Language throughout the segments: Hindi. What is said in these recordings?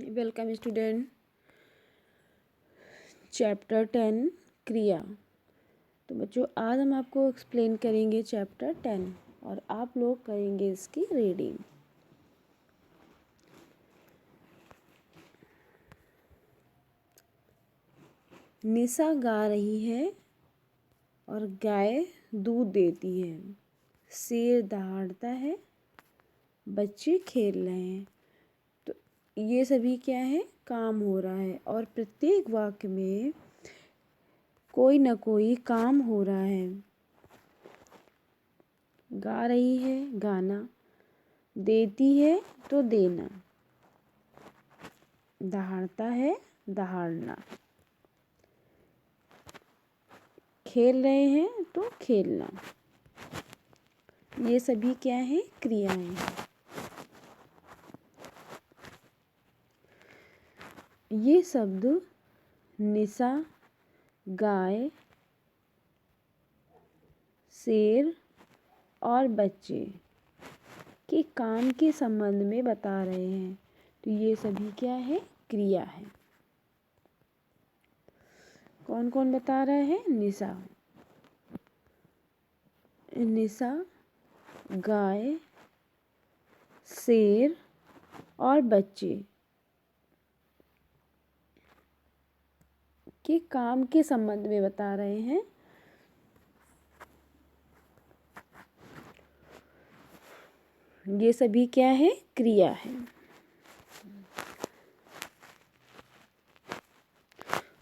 Welcome student. चैप्टर 10 क्रिया। तो बच्चों आज हम आपको एक्सप्लेन करेंगे चैप्टर 10 और आप लोग करेंगे इसकी रीडिंग। निशा गा रही है और गाय दूध देती है। शेर दहाड़ता है, बच्चे खेल रहे हैं। तो ये सभी क्या है, काम हो रहा है और प्रत्येक वाक्य में कोई न कोई काम हो रहा है। गा रही है गाना, देती है तो देना, दहाड़ता है दहाड़ना, खेल रहे हैं तो खेलना। ये सभी क्या है, क्रियाएं हैं। ये शब्द निशा, गाय, शेर और बच्चे के काम के संबंध में बता रहे हैं। तो ये सभी क्या है, क्रिया है। कौन कौन बता रहा है, निशा, गाय, शेर और बच्चे के काम के संबंध में बता रहे हैं। ये सभी क्या है, क्रिया है।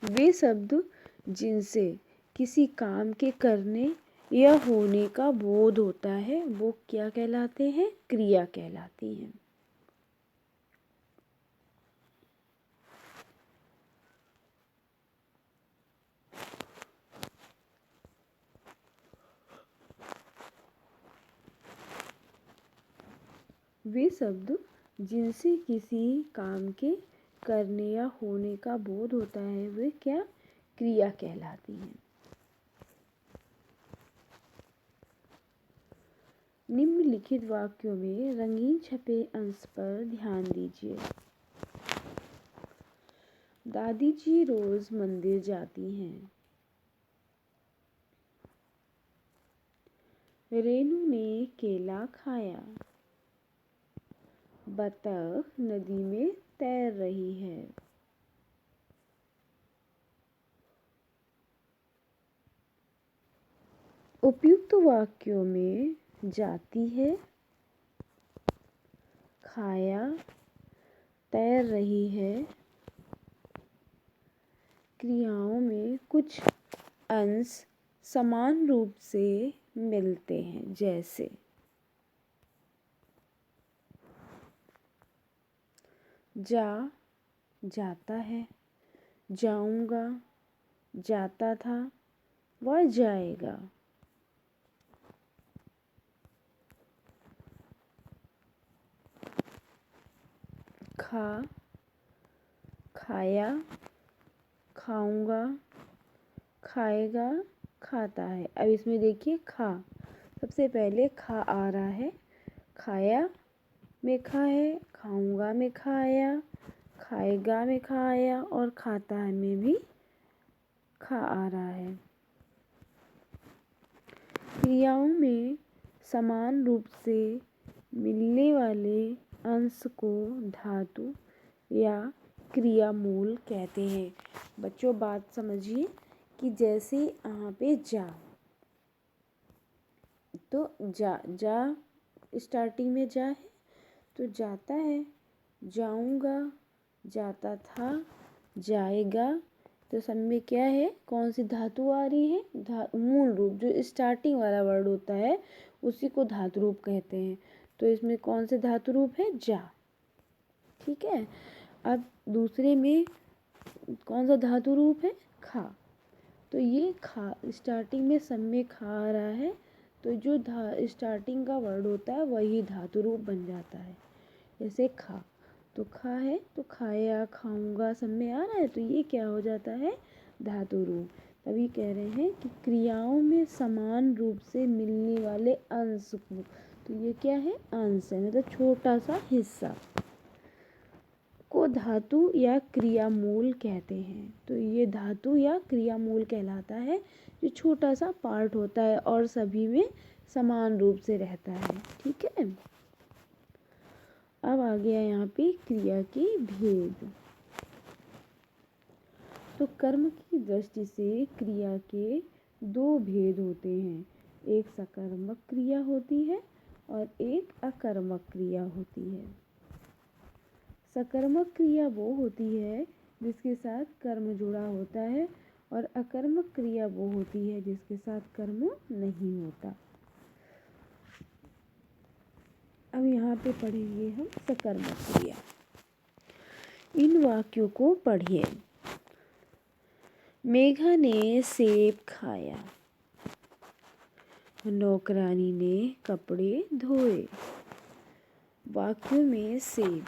वे शब्द जिनसे किसी काम के करने या होने का बोध होता है वो क्या कहलाते हैं, क्रिया कहलाती हैं। वे शब्द जिनसे किसी काम के करने या होने का बोध होता है वे क्या, क्रिया कहलाती हैं। निम्नलिखित वाक्यों में रंगीन छपे अंश पर ध्यान दीजिए। दादी जी रोज मंदिर जाती हैं। रेनू ने केला खाया। बतख नदी में तैर रही है। उपयुक्त वाक्यों में जाती है, खाया, तैर रही है क्रियाओं में कुछ अंश समान रूप से मिलते हैं, जैसे जा, जाता है, जाऊंगा, जाता था व जाएगा। खा, खाया, खाऊंगा, खाएगा, खाता है। अब इसमें देखिए खा, सबसे पहले खा आ रहा है। खाया में खा है, खाऊंगा में खाया, खाएगा में खाया और खाता है में भी खा आ रहा है। क्रियाओं में समान रूप से मिलने वाले अंश को धातु या क्रियामूल कहते हैं। बच्चों बात समझिए कि जैसे यहाँ पे जा, तो जा स्टार्टिंग में जा है तो जाता है, जाऊंगा, जाता था, जाएगा। तो सब में क्या है, कौन सी धातु आ रही है, मूल रूप जो स्टार्टिंग वाला वर्ड होता है उसी को धातु रूप कहते हैं। तो इसमें कौन से धातु रूप है, जा। ठीक है। अब दूसरे में कौन सा धातु रूप है, खा। तो ये खा स्टार्टिंग में सब में खा आ रहा है तो जो स्टार्टिंग का वर्ड होता है वही धातु रूप बन जाता है। जैसे खा, तो खा है तो खाया, खाऊंगा सब में आ रहा है तो ये क्या हो जाता है, धातु रूप। तभी कह रहे हैं कि क्रियाओं में समान रूप से मिलने वाले अंश को, तो ये क्या है, अंश है, मतलब छोटा सा हिस्सा। को धातु या क्रियामूल कहते हैं। तो ये धातु या क्रियामूल कहलाता है, जो छोटा सा पार्ट होता है और सभी में समान रूप से रहता है। ठीक है, अब आ गया यहाँ पे क्रिया के भेद। तो कर्म की दृष्टि से क्रिया के दो भेद होते हैं, एक सकर्मक क्रिया होती है और एक अकर्मक क्रिया होती है। सकर्मक क्रिया वो होती है जिसके साथ कर्म जुड़ा होता है और अकर्मक क्रिया वो होती है जिसके साथ कर्म नहीं होता। अब यहाँ पे पढ़ेंगे हम सकर्मक क्रिया। इन वाक्यों को पढ़िए। मेघा ने सेब खाया, नौकरानी ने कपड़े धोए। वाक्यों में सेब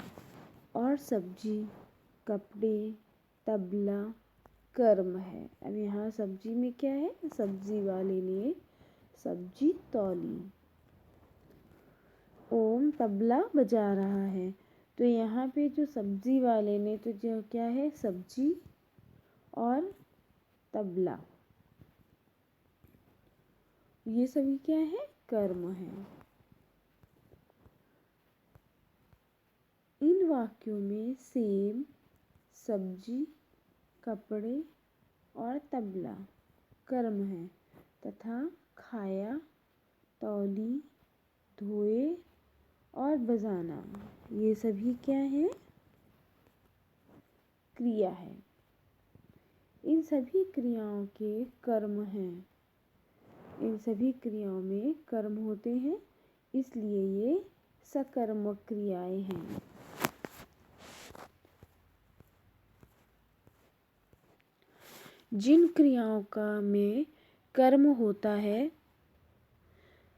और सब्जी, कपड़े, तबला कर्म है। अब यहाँ सब्जी में क्या है, सब्जी वाले ने सब्जी तौली। ओम तबला बजा रहा है, तो यहाँ पे जो सब्जी वाले ने तो जो क्या है, सब्जी और तबला, ये सभी क्या है, कर्म है। इन वाक्यों में सेब, सब्जी, कपड़े और तबला कर्म है तथा खाया, तौली, धोए और बजाना ये सभी क्या है, क्रिया है। इन सभी क्रियाओं के कर्म हैं, इन सभी क्रियाओं में कर्म होते हैं, इसलिए ये सकर्मक क्रियाएं हैं। जिन क्रियाओं का में कर्म होता है,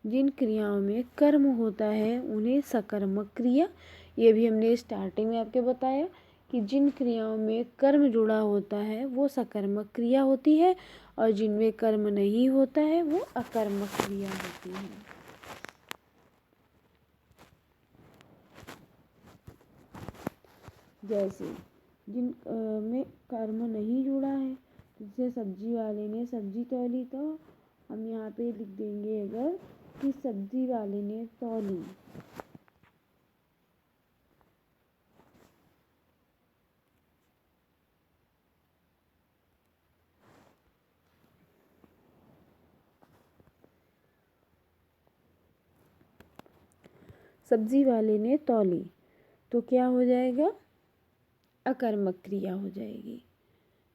जिन क्रियाओं में कर्म होता है उन्हें सकर्मक क्रिया, ये भी हमने स्टार्टिंग में आपके बताया कि जिन क्रियाओं में कर्म जुड़ा होता है वो सकर्मक क्रिया होती है और जिनमें कर्म नहीं होता है वो अकर्मक क्रिया होती है। जैसे जिन में कर्म नहीं जुड़ा है, जैसे सब्जी वाले ने सब्जी तौली, तो हम यहाँ पे लिख देंगे अगर कि सब्जी वाले ने तौली। सब्जी वाले ने तौली तो क्या हो जाएगा, अकर्मक क्रिया हो जाएगी।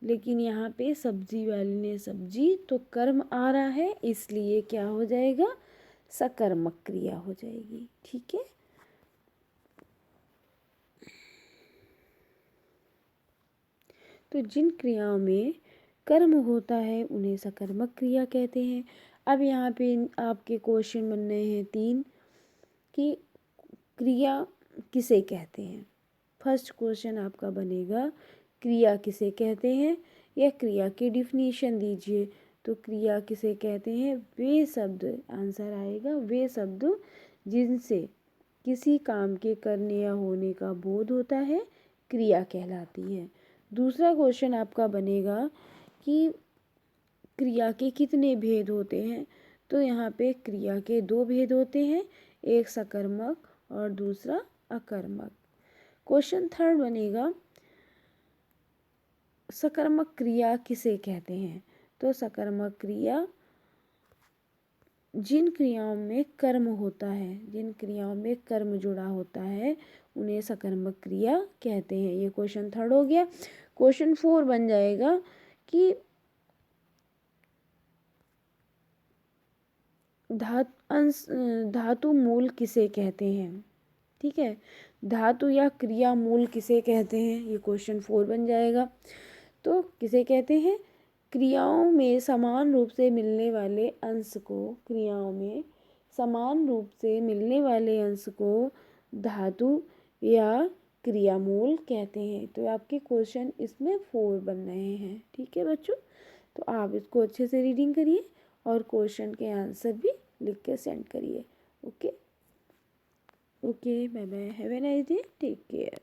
लेकिन यहाँ पे सब्जी वाले ने सब्जी तो कर्म आ रहा है, इसलिए क्या हो जाएगा, सकर्मक क्रिया हो जाएगी। ठीक है, तो जिन क्रियाओं में कर्म होता है उन्हें सकर्मक क्रिया कहते हैं। अब यहाँ पे आपके क्वेश्चन बन रहे हैं 3 कि क्रिया किसे कहते हैं। फर्स्ट क्वेश्चन आपका बनेगा क्रिया किसे कहते हैं, या क्रिया की डिफिनीशन दीजिए। तो क्रिया किसे कहते हैं, वे शब्द, आंसर आएगा वे शब्द जिनसे किसी काम के करने या होने का बोध होता है, क्रिया कहलाती है। दूसरा क्वेश्चन आपका बनेगा कि क्रिया के कितने भेद होते हैं। तो यहाँ पे क्रिया के 2 भेद होते हैं, एक सकर्मक और दूसरा अकर्मक। क्वेश्चन थर्ड बनेगा सकर्मक क्रिया किसे कहते हैं। तो सकर्मक क्रिया जिन क्रियाओं में कर्म होता है, जिन क्रियाओं में कर्म जुड़ा होता है उन्हें सकर्मक क्रिया कहते हैं। ये क्वेश्चन थर्ड हो गया। क्वेश्चन 4 बन जाएगा कि धातु मूल किसे कहते हैं। ठीक है, धातु या क्रिया मूल किसे कहते हैं, ये क्वेश्चन 4 बन जाएगा। तो किसे कहते हैं, क्रियाओं में समान रूप से मिलने वाले अंश को, क्रियाओं में समान रूप से मिलने वाले अंश को धातु या क्रियामूल कहते हैं। तो आपके क्वेश्चन इसमें 4 बन रहे हैं। ठीक है बच्चों, तो आप इसको अच्छे से रीडिंग करिए और क्वेश्चन के आंसर भी लिख के सेंड करिए। Okay, bye bye, have a nice day, take care.